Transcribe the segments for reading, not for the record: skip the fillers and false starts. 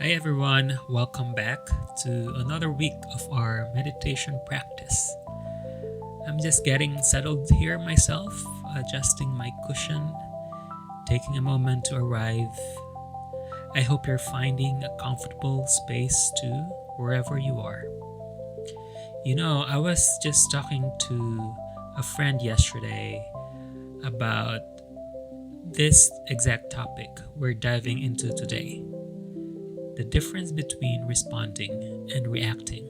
Hi everyone, welcome back to another week of our meditation practice. I'm just getting settled here myself, adjusting my cushion, taking a moment to arrive. I hope you're finding a comfortable space too, wherever you are. I was just talking to a friend yesterday about this exact topic we're diving into today: the difference between responding and reacting.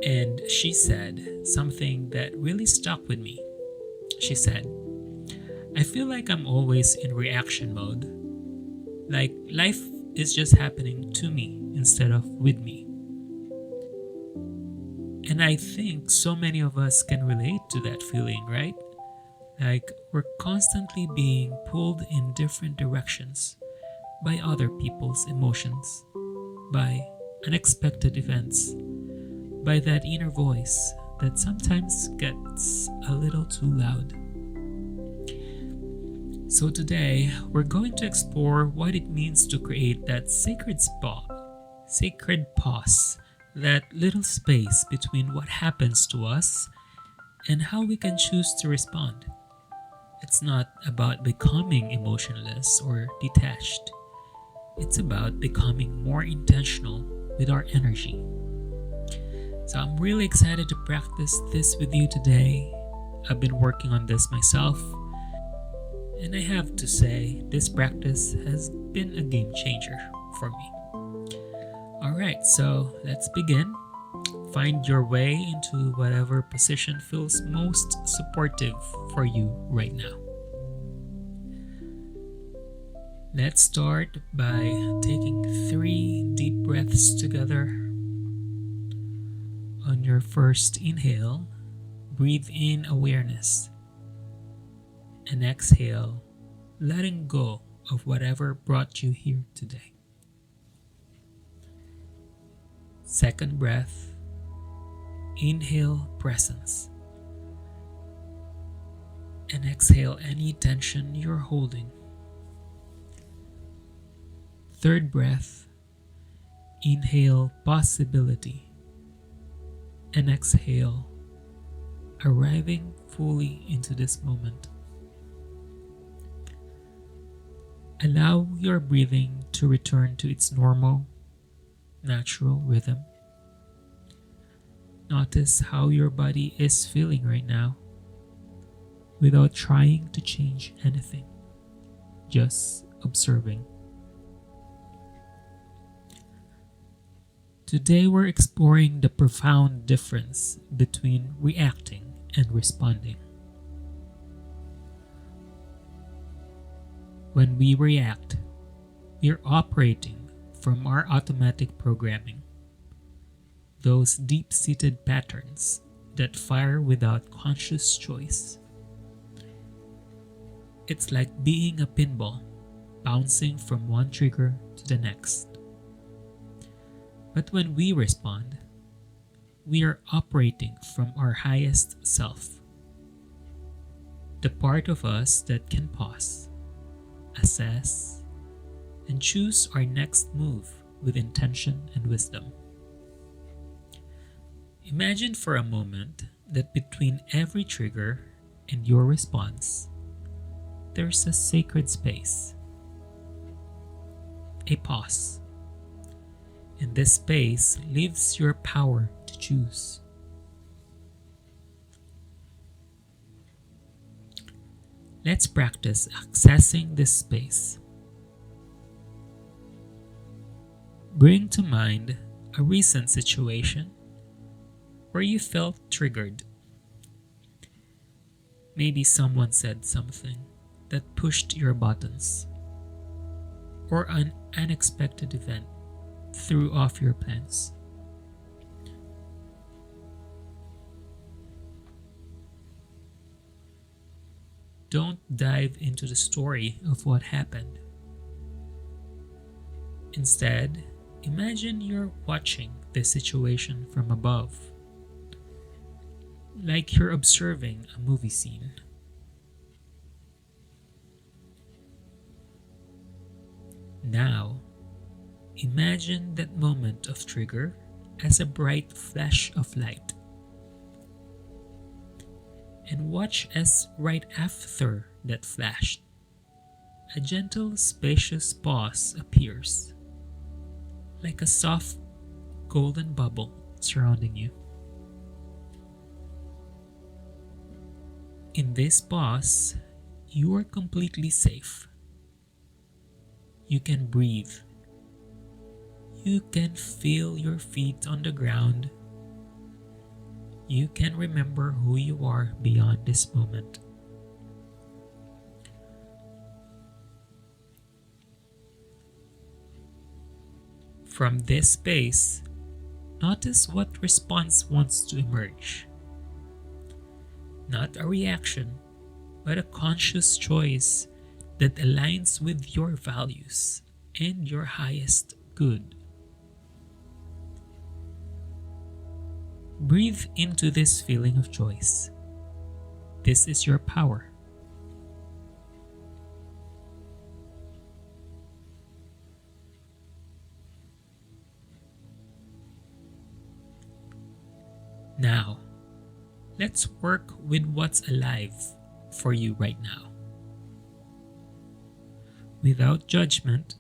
And she said something that really stuck with me. She said, I feel like I'm always in reaction mode, like life is just happening to me instead of with me. And I think so many of us can relate to that feeling, right? Like we're constantly being pulled in different directions by other people's emotions, by unexpected events, by that inner voice that sometimes gets a little too loud. So today, we're going to explore what it means to create that sacred pause, that little space between what happens to us and how we can choose to respond. It's not about becoming emotionless or detached. It's about becoming more intentional with our energy. So I'm really excited to practice this with you today. I've been working on this myself, and I have to say, this practice has been a game changer for me. Alright, so let's begin. Find your way into whatever position feels most supportive for you right now. Let's start by taking 3 deep breaths together. On your first inhale, breathe in awareness, and exhale, letting go of whatever brought you here today. Second breath, inhale presence, and exhale any tension you're holding. Third breath, inhale possibility, and exhale, arriving fully into this moment. Allow your breathing to return to its normal, natural rhythm. Notice how your body is feeling right now without trying to change anything, just observing. Today we're exploring the profound difference between reacting and responding. When we react, we're operating from our automatic programming, those deep-seated patterns that fire without conscious choice. It's like being a pinball, bouncing from one trigger to the next. But when we respond, we are operating from our highest self, the part of us that can pause, assess, and choose our next move with intention and wisdom. Imagine for a moment that between every trigger and your response, there's a sacred space, a pause. And this space lives your power to choose. Let's practice accessing this space. Bring to mind a recent situation where you felt triggered. Maybe someone said something that pushed your buttons, or an unexpected event threw off your plans. Don't dive into the story of what happened. Instead, imagine you're watching the situation from above, like you're observing a movie scene. Now, Imagine that moment of trigger as a bright flash of light, and watch as right after that flash, a gentle, spacious pause appears, like a soft golden bubble surrounding you. In this pause, you are completely safe. You can breathe. You can feel your feet on the ground. You can remember who you are beyond this moment. From this space, notice what response wants to emerge. Not a reaction, but a conscious choice that aligns with your values and your highest good. Breathe into this feeling of choice. This is your power. Now, let's work with what's alive for you right now. Without judgment,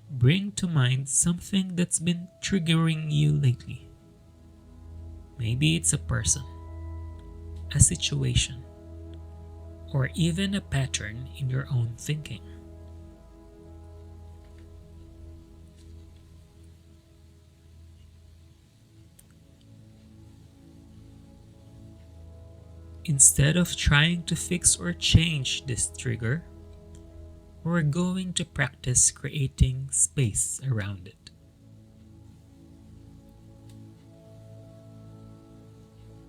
bring to mind something that's been triggering you lately. Maybe it's a person, a situation, or even a pattern in your own thinking. Instead of trying to fix or change this trigger, we're going to practice creating space around it.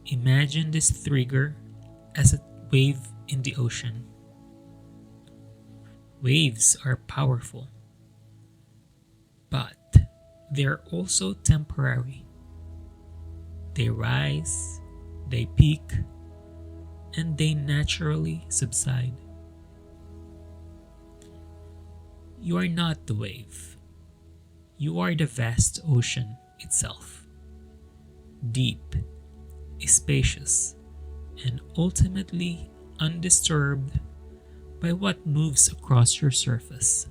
Imagine this trigger as a wave in the ocean. Waves are powerful, but they're also temporary. They rise, they peak, and they naturally subside. You are not the wave. You are the vast ocean itself. Deep, spacious, and ultimately undisturbed by what moves across your surface.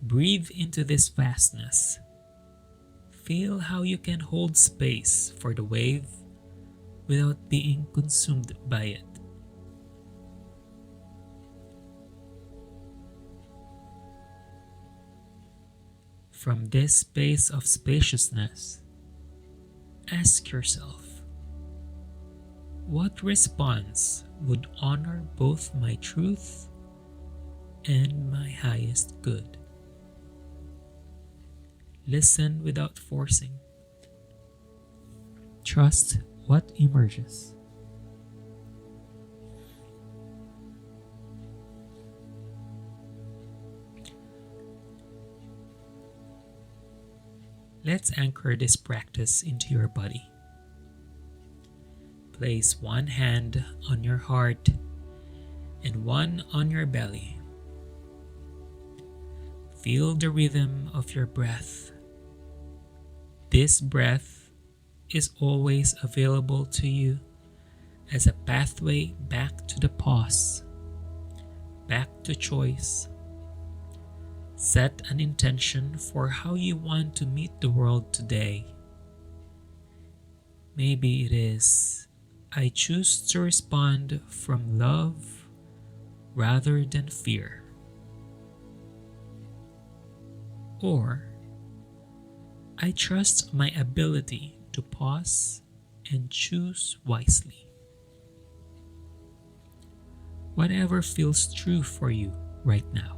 Breathe into this vastness. Feel how you can hold space for the wave without being consumed by it. From this space of spaciousness, ask yourself, what response would honor both my truth and my highest good? Listen without forcing. Trust what emerges. Let's anchor this practice into your body. Place one hand on your heart and one on your belly. Feel the rhythm of your breath. This breath is always available to you as a pathway back to the pause, back to choice. Set an intention for how you want to meet the world today. Maybe it is, I choose to respond from love rather than fear. Or, I trust my ability to pause and choose wisely. Whatever feels true for you right now.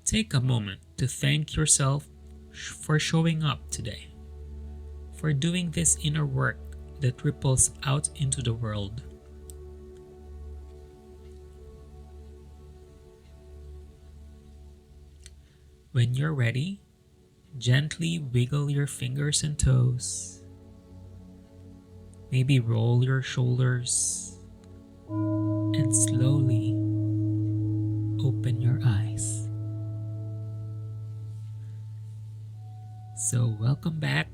Take a moment to thank yourself for showing up today, for doing this inner work that ripples out into the world. When you're ready, gently wiggle your fingers and toes. Maybe roll your shoulders and slowly open your eyes. So, welcome back.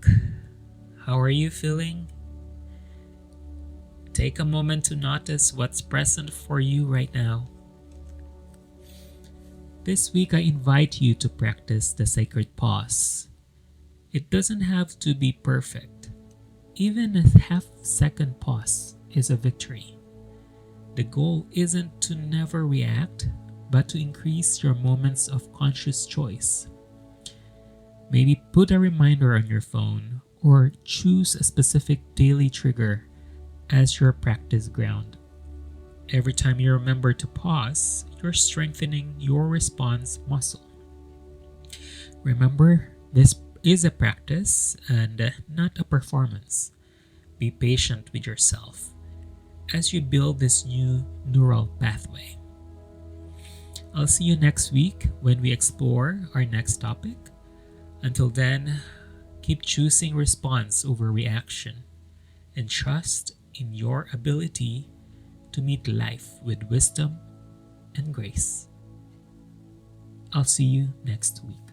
How are you feeling? Take a moment to notice what's present for you right now. This week, I invite you to practice the sacred pause. It doesn't have to be perfect. Even a half-second pause is a victory. The goal isn't to never react, but to increase your moments of conscious choice. Maybe put a reminder on your phone or choose a specific daily trigger as your practice ground. Every time you remember to pause, you're strengthening your response muscle. Remember, this is a practice and not a performance. Be patient with yourself as you build this new neural pathway. I'll see you next week when we explore our next topic. Until then, keep choosing response over reaction and trust in your ability to meet life with wisdom and grace. I'll see you next week.